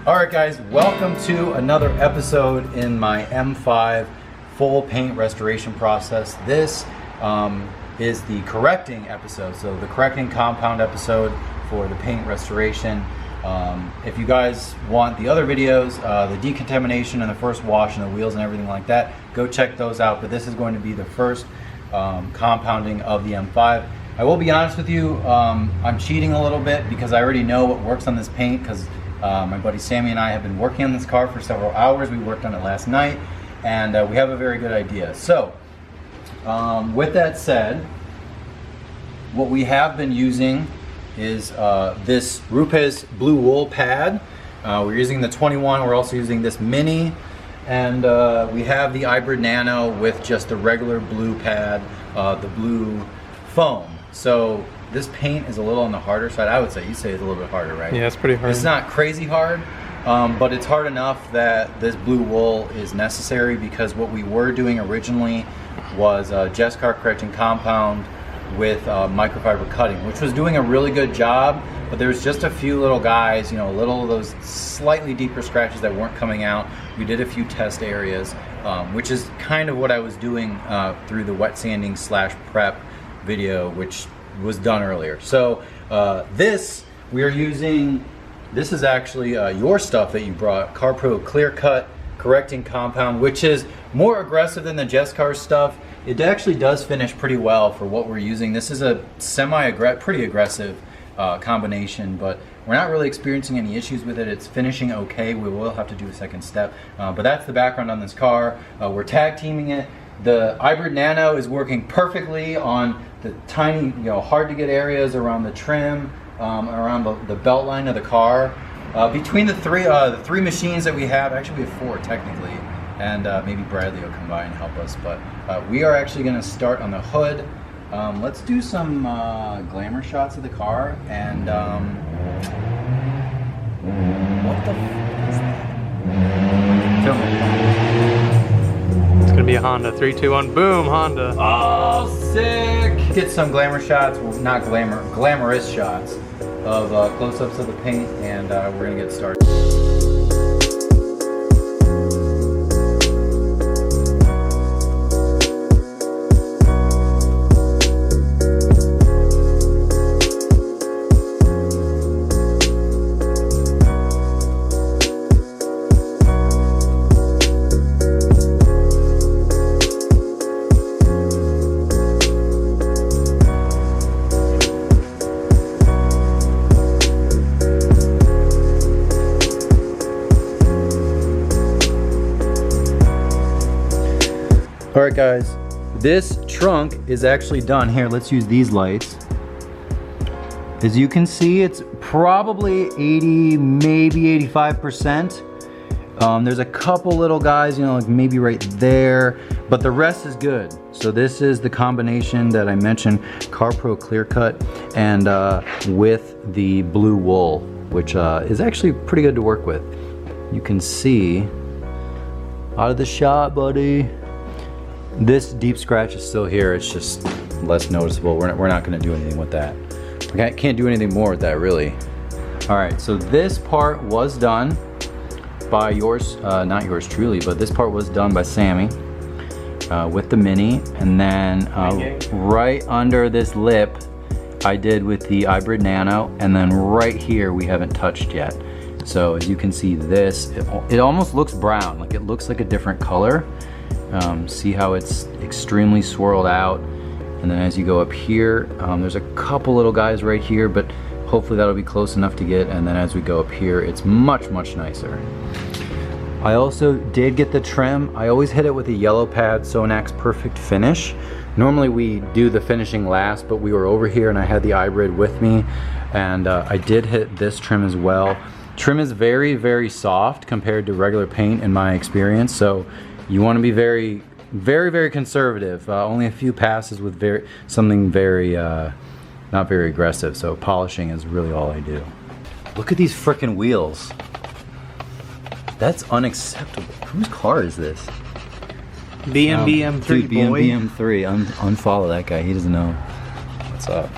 Alright guys, welcome to another episode in my M5 full paint restoration process. This is the correcting episode, so the correcting compound episode for the paint restoration. If you guys want the other videos, the decontamination and the first wash and the wheels and everything like that, go check those out. But this is going to be the first compounding of the M5. I will be honest with you, I'm cheating a little bit because I already know what works on this paint because my buddy Sammy and I have been working on this car for several hours. We worked on it last night and we have a very good idea. So with that said, what we have been using is this Rupes blue wool pad. We're using the 21, we're also using this mini, and we have the hybrid nano with just the regular blue pad, the blue foam. So this paint is a little on the harder side. I would say, you say it's a little bit harder, right? Yeah, it's pretty hard. It's not crazy hard, but it's hard enough that this blue wool is necessary because what we were doing originally was Jescar correcting compound with microfiber cutting, which was doing a really good job, but there's just a few little guys, you know, little of those slightly deeper scratches that weren't coming out. We did a few test areas, which is kind of what I was doing through the wet sanding / prep video, which was done earlier. So this we are using, this is actually your stuff that you brought, CarPro Clear Cut correcting compound, which is more aggressive than the Jescar stuff. It actually does finish pretty well for what we're using. This is a pretty aggressive combination, but we're not really experiencing any issues with it. It's finishing okay. We will have to do a second step, but that's the background on this car. We're tag teaming it. The hybrid nano is working perfectly on the tiny, you know, hard to get areas around the trim, around the belt line of the car. Between the three machines that we have, actually we have 4 technically, and maybe Bradley will come by and help us, but we are actually going to start on the hood. Let's do some glamour shots of the car, and what the f is that? Tell me. It's going to be a Honda. 3, 2, 1, boom, Honda. Oh, sick! Get some glamour shots, well, not glamorous shots of close-ups of the paint, and we're going to get started. Alright guys, this trunk is actually done. Here, let's use these lights. As you can see, it's probably 80, maybe 85%. There's a couple little guys, you know, like maybe right there, but the rest is good. So this is the combination that I mentioned, CarPro Clear Cut, and with the blue wool, which is actually pretty good to work with. You can see, out of the shot, buddy. This deep scratch is still here, it's just less noticeable. We're not gonna do anything with that. Okay, can't do anything more with that, really. All right, so this part was done by yours, not yours truly, but this part was done by Sammy with the Mini, and then right under this lip, I did with the hybrid nano, and then right here we haven't touched yet. So as you can see, this, it almost looks brown, like it looks like a different color. See how it's extremely swirled out, and then as you go up here, there's a couple little guys right here, but hopefully that'll be close enough to get, and then as we go up here, it's much nicer. I also did get the trim. I always hit it with a yellow pad, Sonax Perfect Finish. Normally we do the finishing last, but we were over here and I had the hybrid with me, and I did hit this trim as well. Trim is very soft compared to regular paint in my experience, so you want to be very conservative. Only a few passes with something very, not very aggressive. So polishing is really all I do. Look at these frickin' wheels. That's unacceptable. Whose car is this? BMW M3, dude, boy. BMW M3. Unfollow that guy. He doesn't know what's up.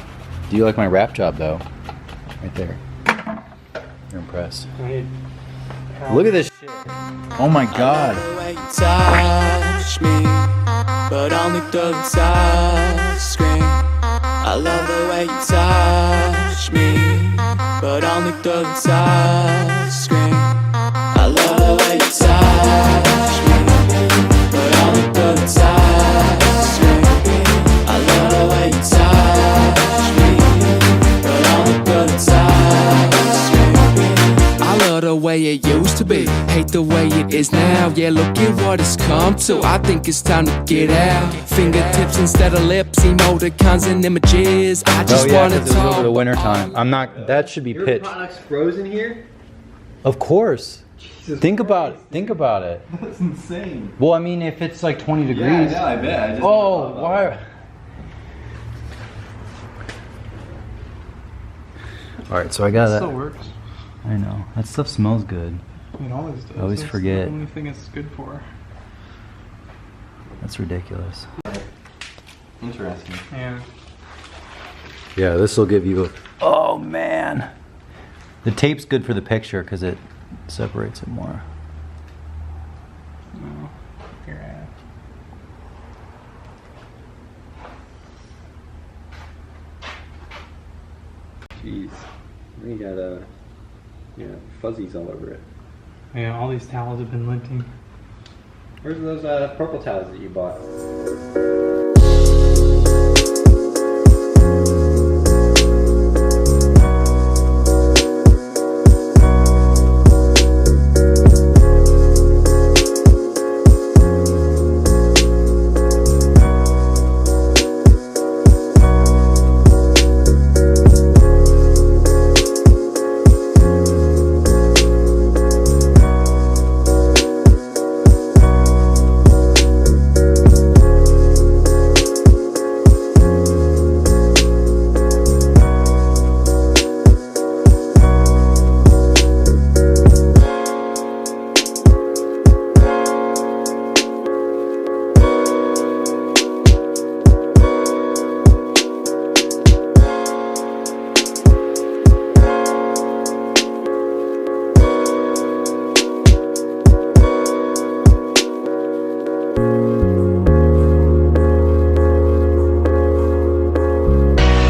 Do you like my wrap job though? Right there. You're impressed. Look at this shit. Oh my god. Touch me, but only through the touch screen. I love the way you touch me, but only through the touch screen. I love the way you touch me, but only through the touch screen. I love the way you touch me, but only through the touch screen. I love the way it used to be, hate the way it is now. Yeah, look at what it's come to. I think it's time to get out. Fingertips instead of lips, emoticons and images. I just wanna because it was talk. over the winter time. I'm not. That should be Your pitched. product's frozen here? Of course. Jesus Think Christ. about it. Think about it. That's insane. Well, I mean, if it's like 20 degrees. Yeah, I bet. I just Oh, why? All right, so I got Still that. works. I know that stuff smells good. It always does. I always That's forget. the only thing it's good for. That's ridiculous. Interesting. Yeah. Yeah, this will give you. Oh man, the tape's good for the picture because it separates it more. No. Your ass. Jeez. You got fuzzies all over it. Yeah, all these towels have been linting. Where's those purple towels that you bought?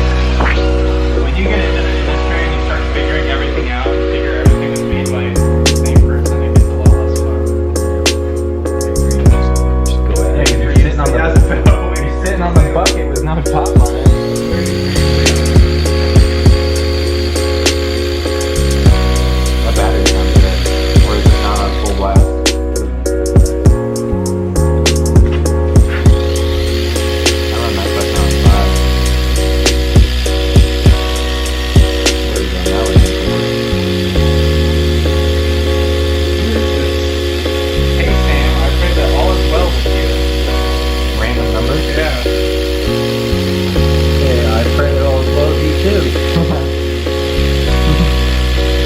When you get into the industry and you start figuring everything out and figure everything is made by the same person, it gets a lot less fun. Just go ahead. Hey, you're sitting on the bucket with no top on it. My battery's not good. Or is it not on full blast? I run that stuff on 5. Where is it? That was Hey Sam, I pray that all is well with you. random numbers. Yeah. Hey, I pray that all is well with you too.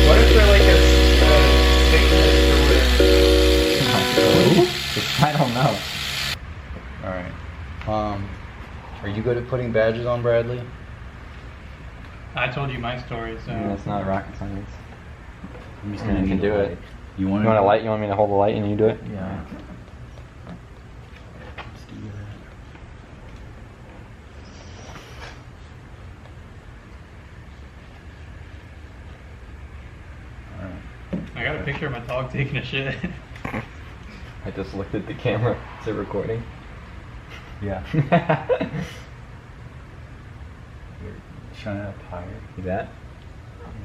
What if they're like a Satanist or whatever? I don't know. Alright. Are you good at putting badges on, Bradley? I told you my story, so. That's not rocket science. I'm just You can do it. You want You want a light? You want me to hold the light and you do it? Yeah. I got a picture of my dog taking a shit. I just looked at the camera. Is it recording? Yeah. Shine it up higher. See that?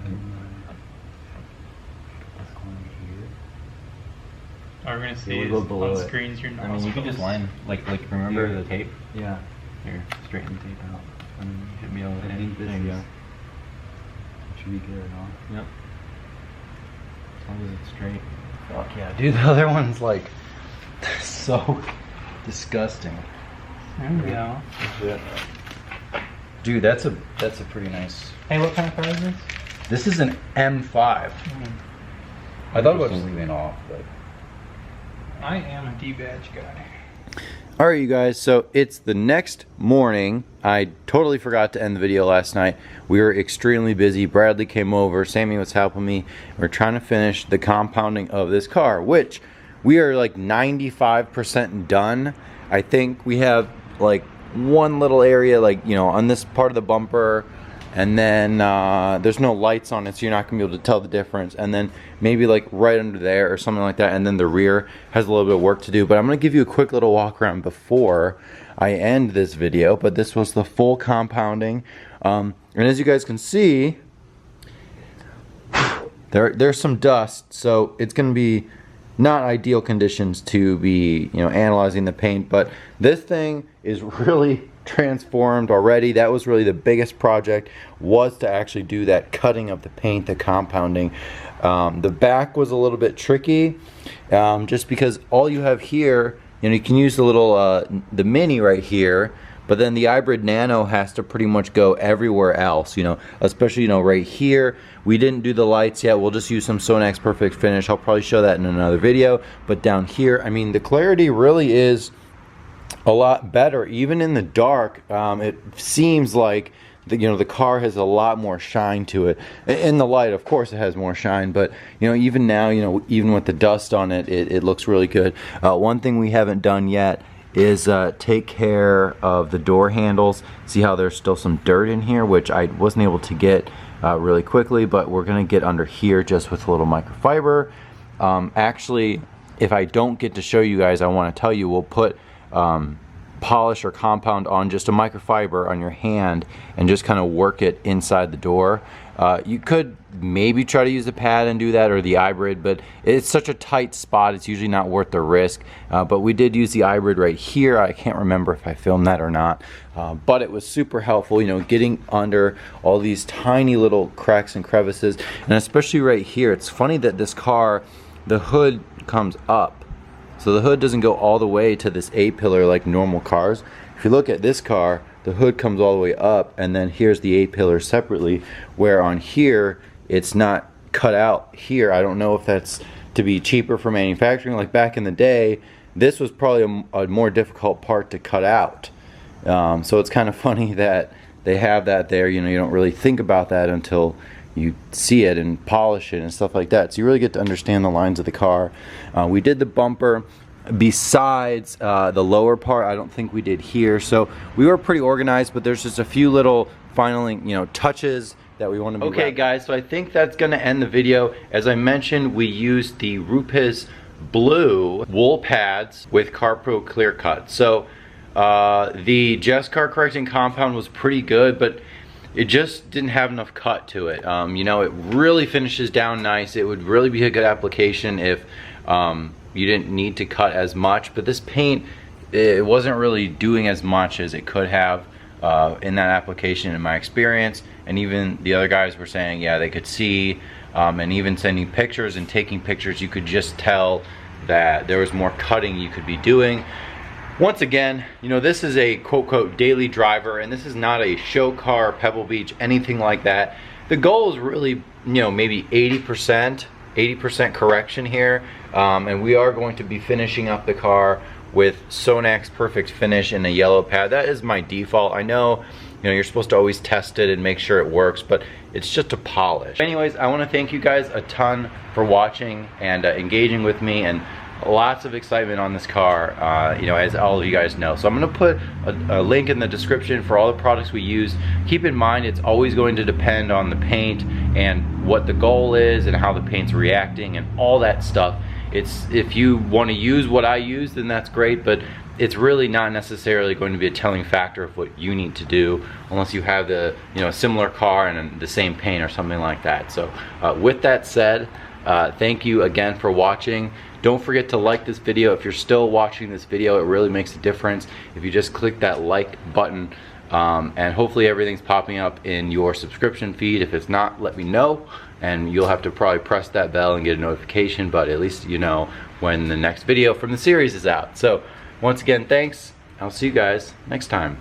This corner here. All we're gonna see Yeah, is we'll go below on it. screens your I nostrils. mean, you can just line, like remember Here. the tape? Yeah. Here, straighten the tape out. And then hit me over I there. think this There you is- go. Should be good, huh? Yep. As long as it's straight. Fuck yeah, dude. The other one's like so disgusting. There we go. That's it. Dude, that's a pretty nice. Hey, what kind of car is this? This is an M5. I thought about just leaving it off, but I am a D-badge guy. Alright you guys, so it's the next morning. I totally forgot to end the video last night. We were extremely busy. Bradley came over, Sammy was helping me. We're trying to finish the compounding of this car, which we are like 95% done. I think we have like one little area, like, you know, on this part of the bumper, and then there's no lights on it, so you're not gonna be able to tell the difference, and then maybe like right under there or something like that, and then the rear has a little bit of work to do. But I'm gonna give you a quick little walk around before I end this video. But this was the full compounding, and as you guys can see, there's some dust, so it's gonna be not ideal conditions to be, you know, analyzing the paint. But this thing is really transformed already. That was really the biggest project, was to actually do that cutting of the paint, the compounding. The back was a little bit tricky, just because all you have here, you know, you can use the little the mini right here, but then the hybrid nano has to pretty much go everywhere else, you know, especially, you know, right here. We didn't do the lights yet. We'll just use some Sonax Perfect Finish. I'll probably show that in another video. But down here, I mean, the clarity really is a lot better. Even in the dark, it seems like the car has a lot more shine to it. In the light, of course, it has more shine, but you know, even now, you know, even with the dust on it, it looks really good. One thing we haven't done yet is take care of the door handles. See how there's still some dirt in here, which I wasn't able to get really quickly, but we're gonna get under here just with a little microfiber. Actually, if I don't get to show you guys, I want to tell you, we'll put polish or compound on just a microfiber on your hand and just kind of work it inside the door. You could maybe try to use a pad and do that, or the hybrid, but it's such a tight spot, it's usually not worth the risk. But we did use the hybrid right here. I can't remember if I filmed that or not, but it was super helpful, you know, getting under all these tiny little cracks and crevices. And especially right here, it's funny that this car, the hood comes up. So the hood doesn't go all the way to this A-pillar like normal cars. If you look at this car, the hood comes all the way up, and then here's the A-pillar separately, where on here, it's not cut out here. I don't know if that's to be cheaper for manufacturing. Like back in the day, this was probably a more difficult part to cut out. So it's kind of funny that they have that there. You know, you don't really think about that until you see it and polish it and stuff like that. So you really get to understand the lines of the car. We did the bumper. Besides the lower part, I don't think we did here. So we were pretty organized, but there's just a few little final, you know, touches that we want to be okay, guys, so I think that's going to end the video. As I mentioned, we used the Rupiz blue wool pads with CarPro Clear Cut. So the Just Car Correcting compound was pretty good, but it just didn't have enough cut to it. You know, it really finishes down nice. It would really be a good application if you didn't need to cut as much, but this paint, it wasn't really doing as much as it could have in that application, in my experience. And even the other guys were saying, yeah, they could see, and even sending pictures and taking pictures, you could just tell that there was more cutting you could be doing. Once again, you know, this is a quote-quote daily driver, and this is not a show car, Pebble Beach, anything like that. The goal is really, you know, maybe 80% correction here, and we are going to be finishing up the car with Sonax Perfect Finish in a yellow pad. That is my default. I know, you know, you're supposed to always test it and make sure it works, but it's just a polish. Anyways, I want to thank you guys a ton for watching and engaging with me, and lots of excitement on this car, you know, as all of you guys know. So I'm going to put a link in the description for all the products we use. Keep in mind, it's always going to depend on the paint and what the goal is and how the paint's reacting and all that stuff. If you want to use what I use, then that's great, but it's really not necessarily going to be a telling factor of what you need to do, unless you have the, you know, similar car and the same paint or something like that. So with that said, thank you again for watching. Don't forget to like this video. If you're still watching this video, it really makes a difference if you just click that like button, and hopefully everything's popping up in your subscription feed. If it's not, let me know, and you'll have to probably press that bell and get a notification, but at least you know when the next video from the series is out. So once again, thanks. I'll see you guys next time.